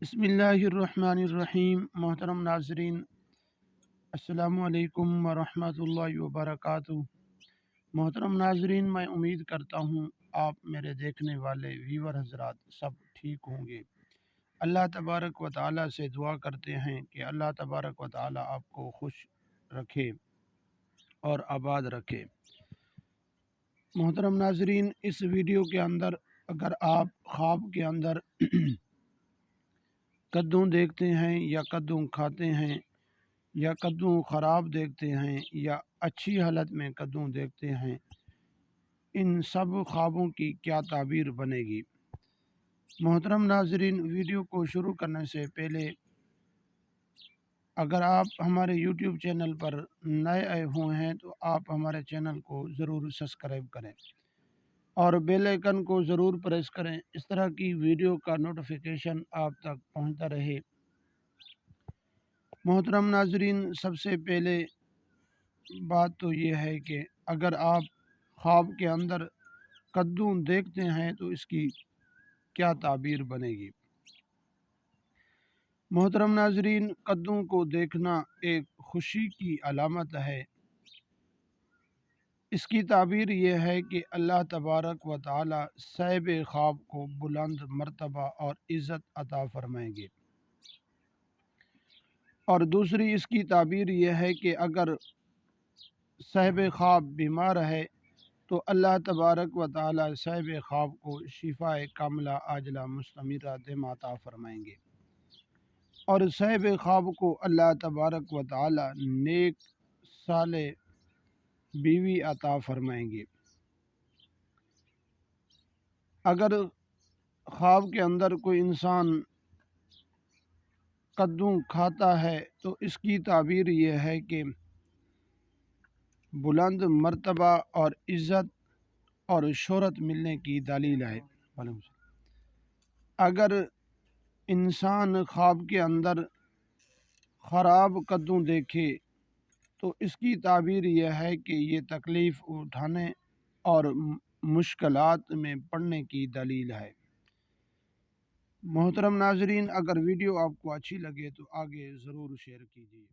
बिस्मिल्लाहिर्रहमानिर्रहीम। मोहतरम नाजरीन, अस्सलामु अलैकुम वरहमतुल्लाहि वबरकातुहू। मोहतरम नाजरीन, मैं उम्मीद करता हूँ आप मेरे देखने वाले व्यूवर हजरात सब ठीक होंगे। अल्लाह तबारक व तआला से दुआ करते हैं कि अल्लाह तबारक व तआला आपको खुश रखे और आबाद रखे। मोहतरम नाजरीन, इस वीडियो के अंदर अगर आप ख्वाब के अंदर कद्दू देखते हैं या कद्दू खाते हैं या कद्दू ख़राब देखते हैं या अच्छी हालत में कद्दू देखते हैं, इन सब ख्वाबों की क्या ताबीर बनेगी। मोहतरम नाजरीन, वीडियो को शुरू करने से पहले अगर आप हमारे YouTube चैनल पर नए आए हुए हैं तो आप हमारे चैनल को ज़रूर सब्सक्राइब करें और बेल आइकन को ज़रूर प्रेस करें। इस तरह की वीडियो का नोटिफिकेशन आप तक पहुंचता रहे। मोहतरम नाजरीन, सबसे पहले बात तो ये है कि अगर आप ख्वाब के अंदर कद्दू देखते हैं तो इसकी क्या ताबीर बनेगी। मोहतरम नाजरीन, कद्दू को देखना एक खुशी की अलामत है। इसकी ताबीर ये है कि अल्लाह तबारक व तआला साहिब ख्वाब को बुलंद मर्तबा और इज़्ज़त अता फरमाएंगे। और दूसरी इसकी ताबीर ये है कि अगर साहिब ख्वाब बीमार है तो अल्लाह तबारक व तआला साहिब ख्वाब को शिफाए कामिला आजला मुस्तमिरा दम अता फरमाएंगे और साहिब ख्वाब को अल्लाह तबारक व तआला नेक साले बीवी अता फरमाएंगे। अगर ख्वाब के अंदर कोई इंसान कद्दू खाता है तो इसकी ताबीर ये है कि बुलंद मर्तबा और इज़्ज़त और शोहरत मिलने की दलील है। अगर इंसान ख्वाब के अंदर ख़राब कद्दू देखे तो इसकी ताबीर यह है कि ये तकलीफ़ उठाने और मुश्किलात में पड़ने की दलील है। मोहतरम नाजरीन, अगर वीडियो आपको अच्छी लगे तो आगे ज़रूर शेयर कीजिए।